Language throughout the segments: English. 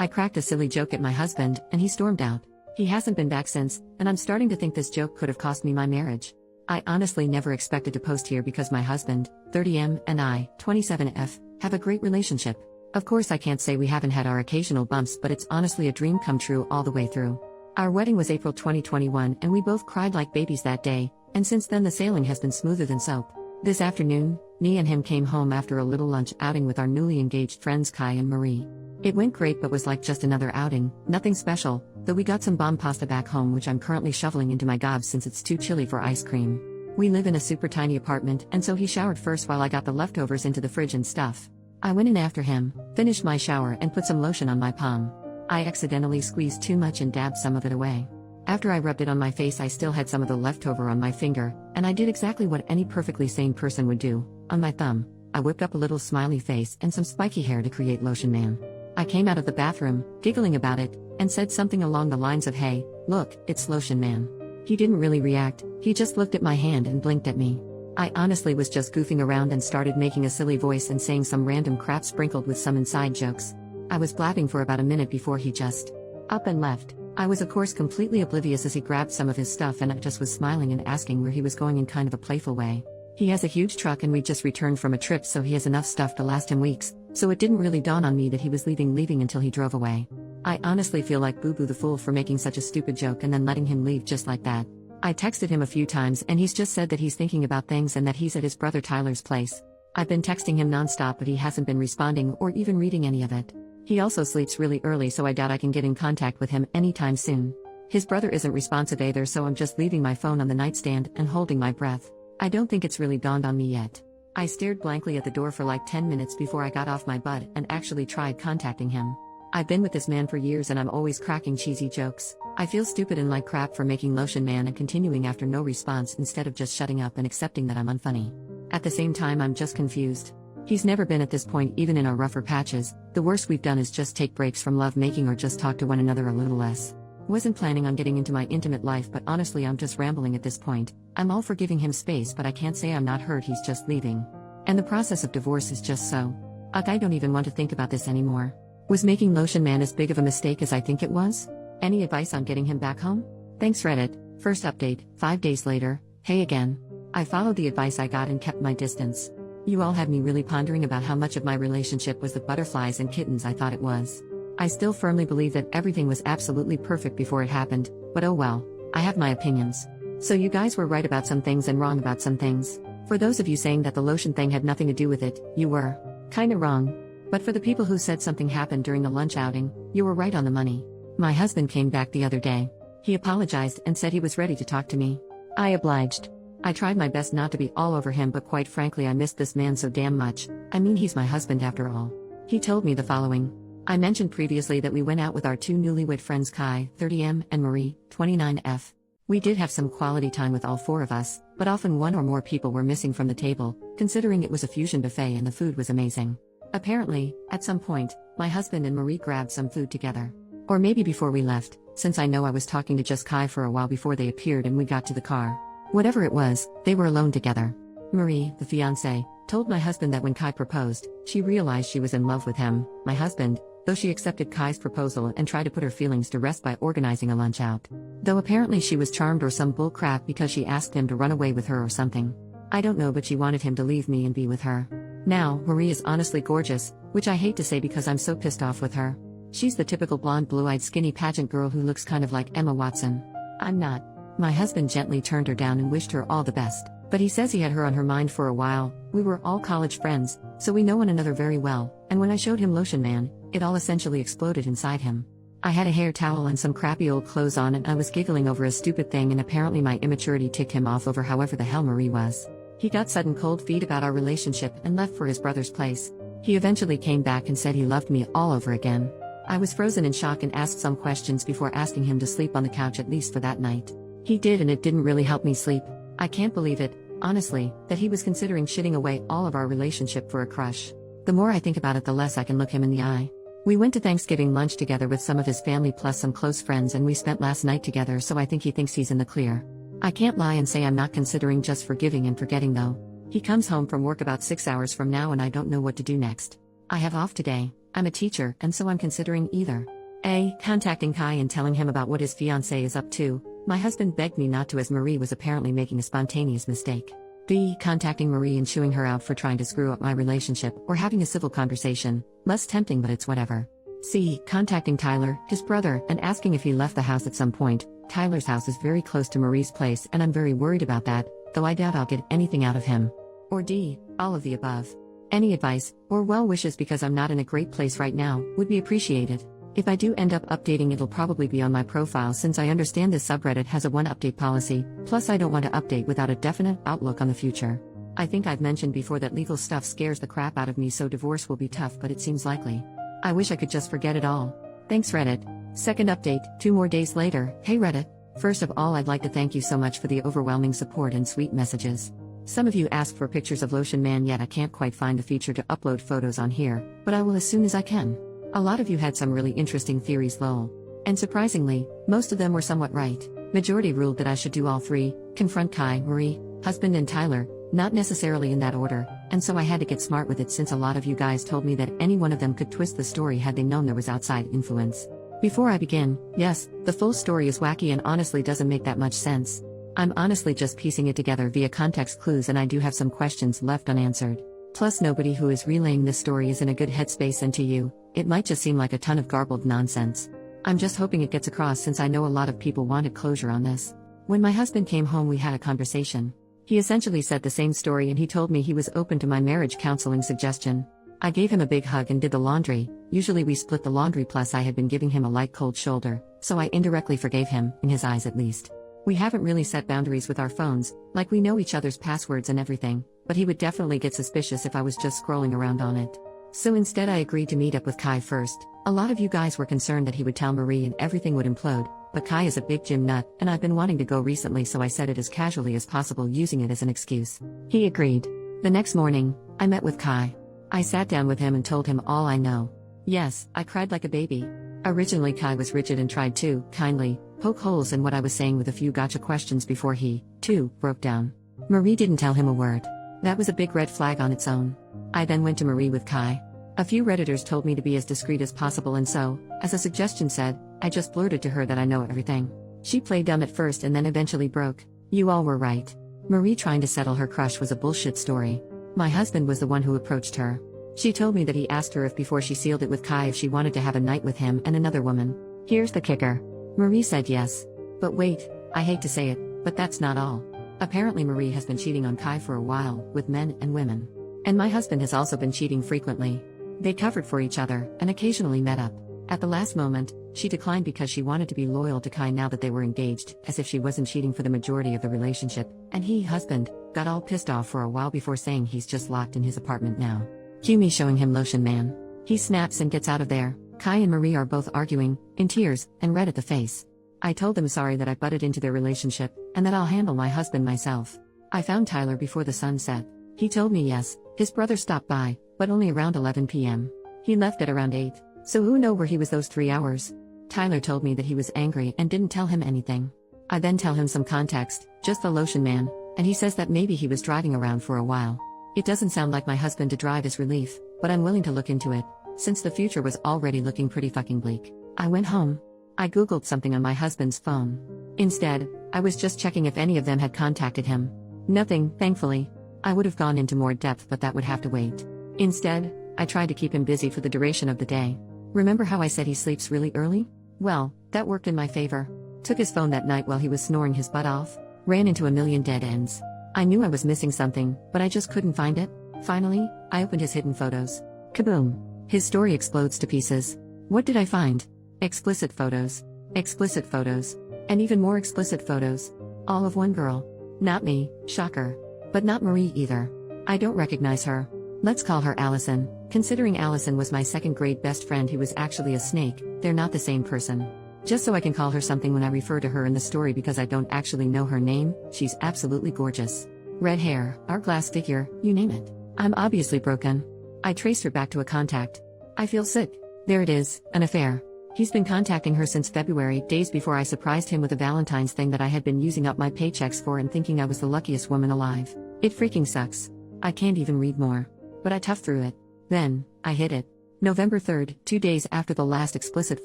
I cracked a silly joke at my husband, and he stormed out. He hasn't been back since, and I'm starting to think this joke could have cost me my marriage. I honestly never expected to post here because my husband, 30M, and I, 27F, have a great relationship. Of course I can't say we haven't had our occasional bumps, but it's honestly a dream come true all the way through. Our wedding was April 2021 and we both cried like babies that day, and since then the sailing has been smoother than soap. This afternoon, me and him came home after a little lunch outing with our newly engaged friends Kai and Marie. It went great but was like just another outing, nothing special, though we got some bomb pasta back home which I'm currently shoveling into my gobs since it's too chilly for ice cream. We live in a super tiny apartment and so he showered first while I got the leftovers into the fridge and stuff. I went in after him, finished my shower and put some lotion on my palm. I accidentally squeezed too much and dabbed some of it away. After I rubbed it on my face I still had some of the leftover on my finger, and I did exactly what any perfectly sane person would do. On my thumb, I whipped up a little smiley face and some spiky hair to create Lotion Man. I came out of the bathroom, giggling about it, and said something along the lines of hey, look, it's Lotion Man. He didn't really react, he just looked at my hand and blinked at me. I honestly was just goofing around and started making a silly voice and saying some random crap sprinkled with some inside jokes. I was blabbing for about a minute before he just up and left. I was of course completely oblivious as he grabbed some of his stuff and I just was smiling and asking where he was going in kind of a playful way. He has a huge truck and we just returned from a trip so he has enough stuff to last him weeks, so it didn't really dawn on me that he was leaving until he drove away. I honestly feel like Boo Boo the fool for making such a stupid joke and then letting him leave just like that. I texted him a few times and he's just said that he's thinking about things and that he's at his brother Tyler's place. I've been texting him nonstop but he hasn't been responding or even reading any of it. He also sleeps really early so I doubt I can get in contact with him anytime soon. His brother isn't responsive either so I'm just leaving my phone on the nightstand and holding my breath. I don't think it's really dawned on me yet. I stared blankly at the door for like 10 minutes before I got off my butt and actually tried contacting him. I've been with this man for years and I'm always cracking cheesy jokes. I feel stupid and like crap for making Lotion Man and continuing after no response instead of just shutting up and accepting that I'm unfunny. At the same time I'm just confused. He's never been at this point even in our rougher patches. The worst we've done is just take breaks from love making or just talk to one another a little less. Wasn't planning on getting into my intimate life but honestly I'm just rambling at this point. I'm all for giving him space but I can't say I'm not hurt he's just leaving. And the process of divorce is just so. I don't even want to think about this anymore. Was making Lotion Man as big of a mistake as I think it was? Any advice on getting him back home? Thanks Reddit. First update, 5 days later, hey again. I followed the advice I got and kept my distance. You all had me really pondering about how much of my relationship was the butterflies and kittens I thought it was. I still firmly believe that everything was absolutely perfect before it happened, but oh well, I have my opinions. So you guys were right about some things and wrong about some things. For those of you saying that the lotion thing had nothing to do with it, you were kinda wrong. But for the people who said something happened during the lunch outing, you were right on the money. My husband came back the other day. He apologized and said he was ready to talk to me. I obliged. I tried my best not to be all over him but quite frankly I missed this man so damn much. I mean he's my husband after all. He told me the following. I mentioned previously that we went out with our two newlywed friends Kai, 30M, and Marie, 29F. We did have some quality time with all four of us, but often one or more people were missing from the table, considering it was a fusion buffet and the food was amazing. Apparently, at some point, my husband and Marie grabbed some food together. Or maybe before we left, since I know I was talking to just Kai for a while before they appeared and we got to the car. Whatever it was, they were alone together. Marie, the fiancée, told my husband that when Kai proposed, she realized she was in love with him, my husband, though she accepted Kai's proposal and tried to put her feelings to rest by organizing a lunch out. Though apparently she was charmed or some bull crap because she asked him to run away with her or something. I don't know but she wanted him to leave me and be with her. Now, Marie is honestly gorgeous, which I hate to say because I'm so pissed off with her. She's the typical blonde blue-eyed skinny pageant girl who looks kind of like Emma Watson. I'm not. My husband gently turned her down and wished her all the best, but he says he had her on her mind for a while. We were all college friends, so we know one another very well, and when I showed him Lotion Man, it all essentially exploded inside him. I had a hair towel and some crappy old clothes on and I was giggling over a stupid thing and apparently my immaturity ticked him off over however the hell Marie was. He got sudden cold feet about our relationship and left for his brother's place. He eventually came back and said he loved me all over again. I was frozen in shock and asked some questions before asking him to sleep on the couch at least for that night. He did and it didn't really help me sleep. I can't believe it, honestly, that he was considering shitting away all of our relationship for a crush. The more I think about it the less I can look him in the eye. We went to Thanksgiving lunch together with some of his family plus some close friends and we spent last night together so I think he thinks he's in the clear. I can't lie and say I'm not considering just forgiving and forgetting though. He comes home from work about 6 hours from now and I don't know what to do next. I have off today, I'm a teacher, and so I'm considering either A. Contacting Kai and telling him about what his fiancée is up to. My husband begged me not to as Marie was apparently making a spontaneous mistake. B. Contacting Marie and chewing her out for trying to screw up my relationship or having a civil conversation. Less tempting, but it's whatever. C. Contacting Tyler, his brother, and asking if he left the house at some point. Tyler's house is very close to Marie's place and I'm very worried about that, though I doubt I'll get anything out of him. Or D. All of the above. Any advice, or well wishes because I'm not in a great place right now, would be appreciated. If I do end up updating, it'll probably be on my profile since I understand this subreddit has a one update policy, plus I don't want to update without a definite outlook on the future. I think I've mentioned before that legal stuff scares the crap out of me, so divorce will be tough, but it seems likely. I wish I could just forget it all. Thanks Reddit. Second update, 2 more days later. Hey Reddit. First of all, I'd like to thank you so much for the overwhelming support and sweet messages. Some of you asked for pictures of Lotion Man, yet I can't quite find the feature to upload photos on here, but I will as soon as I can. A lot of you had some really interesting theories, lol. And surprisingly, most of them were somewhat right. Majority ruled that I should do all 3, confront Kai, Marie, husband and Tyler, not necessarily in that order, and so I had to get smart with it since a lot of you guys told me that any one of them could twist the story had they known there was outside influence. Before I begin, yes, the full story is wacky and honestly doesn't make that much sense. I'm honestly just piecing it together via context clues, and I do have some questions left unanswered. Plus nobody who is relaying this story is in a good headspace, and to you, it might just seem like a ton of garbled nonsense. I'm just hoping it gets across since I know a lot of people wanted closure on this. When my husband came home, we had a conversation. He essentially said the same story and he told me he was open to my marriage counseling suggestion. I gave him a big hug and did the laundry. Usually we split the laundry, plus I had been giving him a light cold shoulder, so I indirectly forgave him, in his eyes at least. We haven't really set boundaries with our phones, like we know each other's passwords and everything, but he would definitely get suspicious if I was just scrolling around on it. So instead I agreed to meet up with Kai first. A lot of you guys were concerned that he would tell Marie and everything would implode, but Kai is a big gym nut, and I've been wanting to go recently, so I said it as casually as possible, using it as an excuse. He agreed. The next morning, I met with Kai. I sat down with him and told him all I know. Yes, I cried like a baby. Originally Kai was rigid and tried to, kindly, poke holes in what I was saying with a few gotcha questions before he, too, broke down. Marie didn't tell him a word. That was a big red flag on its own. I then went to Marie with Kai. A few Redditors told me to be as discreet as possible, and so, as a suggestion said, I just blurted to her that I know everything. She played dumb at first and then eventually broke. You all were right. Marie trying to settle her crush was a bullshit story. My husband was the one who approached her. She told me that he asked her if before she sealed it with Kai if she wanted to have a night with him and another woman. Here's the kicker. Marie said yes. But wait, I hate to say it, but that's not all. Apparently Marie has been cheating on Kai for a while, with men and women. And my husband has also been cheating frequently. They covered for each other, and occasionally met up. At the last moment, she declined because she wanted to be loyal to Kai now that they were engaged, as if she wasn't cheating for the majority of the relationship, and he, husband, got all pissed off for a while before saying he's just locked in his apartment now. Cue me showing him Lotion Man. He snaps and gets out of there. Kai and Marie are both arguing, in tears, and red at the face. I told them sorry that I butted into their relationship, and that I'll handle my husband myself. I found Tyler before the sun set. He told me yes, his brother stopped by, but only around 11 p.m. He left at around 8, so who know where he was those 3 hours? Tyler told me that he was angry and didn't tell him anything. I then tell him some context, just the Lotion Man, and he says that maybe he was driving around for a while. It doesn't sound like my husband to drive is relief, but I'm willing to look into it, since the future was already looking pretty fucking bleak. I went home. I googled something on my husband's phone. Instead, I was just checking if any of them had contacted him. Nothing, thankfully. I would have gone into more depth, but that would have to wait. Instead, I tried to keep him busy for the duration of the day. Remember how I said he sleeps really early? Well, that worked in my favor. Took his phone that night while he was snoring his butt off. Ran into a million dead ends. I knew I was missing something, but I just couldn't find it. Finally, I opened his hidden photos. Kaboom! His story explodes to pieces. What did I find? Explicit photos. Explicit photos. And even more explicit photos. All of one girl. Not me, shocker. But not Marie either. I don't recognize her. Let's call her Allison. Considering Allison was my second grade best friend who was actually a snake, they're not the same person. Just so I can call her something when I refer to her in the story because I don't actually know her name, she's absolutely gorgeous. Red hair, hourglass figure, you name it. I'm obviously broken. I traced her back to a contact. I feel sick. There it is, an affair. He's been contacting her since February, days before I surprised him with a Valentine's thing that I had been using up my paychecks for and thinking I was the luckiest woman alive. It freaking sucks. I can't even read more. But I toughed through it. Then, I hit it. November 3rd, 2 days after the last explicit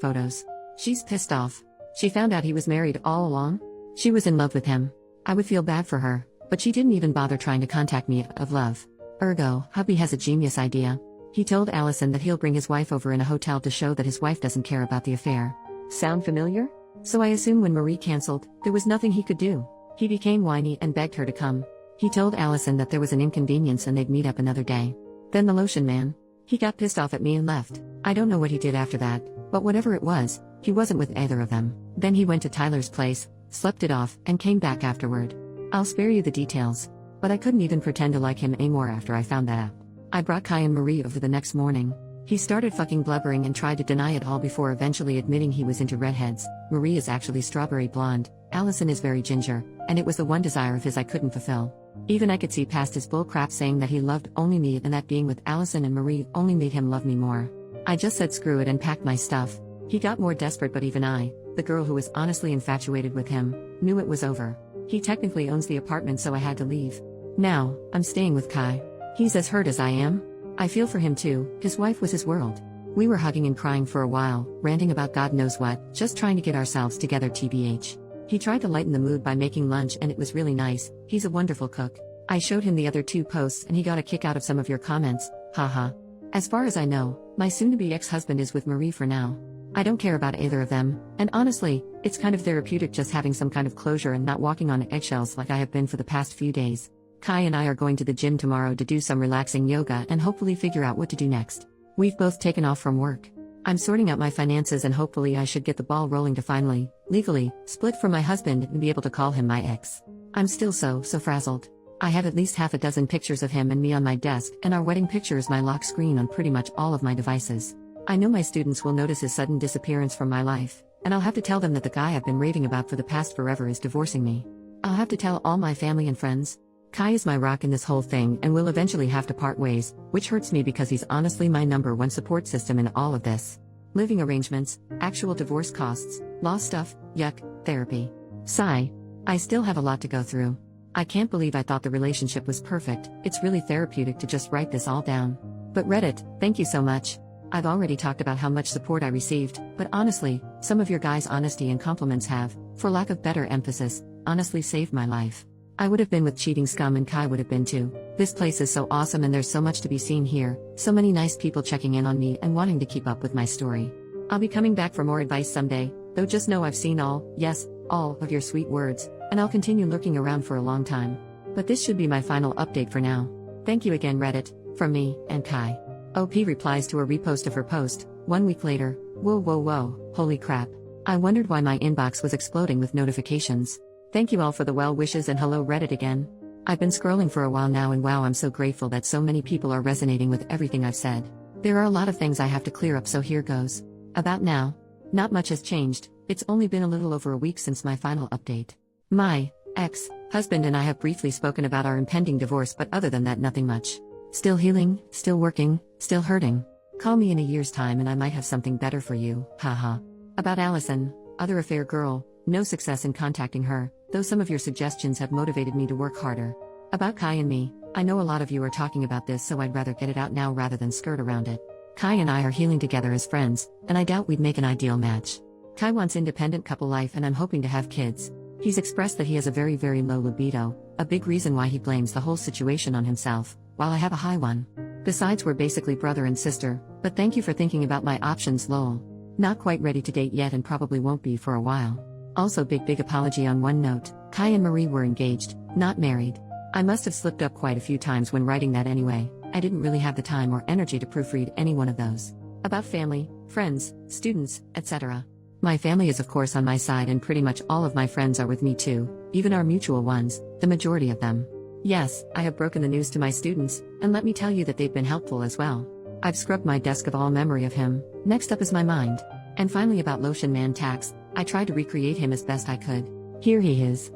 photos. She's pissed off. She found out he was married all along? She was in love with him. I would feel bad for her, but she didn't even bother trying to contact me of love. Ergo, hubby has a genius idea. He told Allison that he'll bring his wife over in a hotel to show that his wife doesn't care about the affair. Sound familiar? So I assume when Marie cancelled, there was nothing he could do. He became whiny and begged her to come. He told Allison that there was an inconvenience and they'd meet up another day. Then the lotion man. He got pissed off at me and left. I don't know what he did after that, but whatever it was, he wasn't with either of them. Then he went to Tyler's place, slept it off, and came back afterward. I'll spare you the details. But I couldn't even pretend to like him anymore after I found that out. I brought Kai and Marie over the next morning. He started fucking blubbering and tried to deny it all before eventually admitting he was into redheads. Marie is actually strawberry blonde, Allison is very ginger, and it was the one desire of his I couldn't fulfill. Even I could see past his bull crap saying that he loved only me and that being with Allison and Marie only made him love me more. I just said screw it and packed my stuff. He got more desperate, but even I, the girl who was honestly infatuated with him, knew it was over. He technically owns the apartment, so I had to leave. Now, I'm staying with Kai. He's as hurt as I am. I feel for him too, his wife was his world. We were hugging and crying for a while, ranting about God knows what, just trying to get ourselves together tbh. He tried to lighten the mood by making lunch and it was really nice, he's a wonderful cook. I showed him the other 2 posts and he got a kick out of some of your comments, haha. As far as I know, my soon-to-be ex-husband is with Marie for now. I don't care about either of them, and honestly, it's kind of therapeutic just having some kind of closure and not walking on eggshells like I have been for the past few days. Kai and I are going to the gym tomorrow to do some relaxing yoga and hopefully figure out what to do next. We've both taken off from work. I'm sorting out my finances and hopefully I should get the ball rolling to finally, legally, split from my husband and be able to call him my ex. I'm still so frazzled. I have at least half a dozen pictures of him and me on my desk, and our wedding picture is my lock screen on pretty much all of my devices. I know my students will notice his sudden disappearance from my life, and I'll have to tell them that the guy I've been raving about for the past forever is divorcing me. I'll have to tell all my family and friends. Kai is my rock in this whole thing and will eventually have to part ways, which hurts me because he's honestly my #1 support system in all of this. Living arrangements, actual divorce costs, law stuff, yuck, therapy. Sigh. I still have a lot to go through. I can't believe I thought the relationship was perfect. It's really therapeutic to just write this all down. But Reddit, thank you so much. I've already talked about how much support I received, but honestly, some of your guys' honesty and compliments have, for lack of better emphasis, honestly saved my life. I would have been with cheating scum and Kai would have been too. This place is so awesome and there's so much to be seen here, so many nice people checking in on me and wanting to keep up with my story. I'll be coming back for more advice someday, though just know I've seen all, yes, all of your sweet words, and I'll continue lurking around for a long time. But this should be my final update for now. Thank you again Reddit, from me, and Kai. OP replies to a repost of her post, 1 week later, whoa, holy crap. I wondered why my inbox was exploding with notifications. Thank you all for the well wishes and hello Reddit again. I've been scrolling for a while now and wow, I'm so grateful that so many people are resonating with everything I've said. There are a lot of things I have to clear up, so here goes. About now. Not much has changed, it's only been a little over a week since my final update. My ex-husband and I have briefly spoken about our impending divorce, but other than that nothing much. Still healing, still working, still hurting. Call me in a year's time and I might have something better for you, haha. About Allison, other affair girl, no success in contacting her, though some of your suggestions have motivated me to work harder. About Kai and me, I know a lot of you are talking about this, so I'd rather get it out now rather than skirt around it. Kai and I are healing together as friends, and I doubt we'd make an ideal match. Kai wants independent couple life and I'm hoping to have kids. He's expressed that he has a very low libido, a big reason why he blames the whole situation on himself, while I have a high one. Besides, we're basically brother and sister, but thank you for thinking about my options lol. Not quite ready to date yet and probably won't be for a while. Also big apology on one note, Kai and Marie were engaged, not married. I must have slipped up quite a few times when writing that anyway, I didn't really have the time or energy to proofread any one of those. About family, friends, students, etc. My family is of course on my side and pretty much all of my friends are with me too, even our mutual ones, the majority of them. Yes, I have broken the news to my students, and let me tell you that they've been helpful as well. I've scrubbed my desk of all memory of him, next up is my mind. And finally about Lotion Man Tax, I tried to recreate him as best I could. Here he is.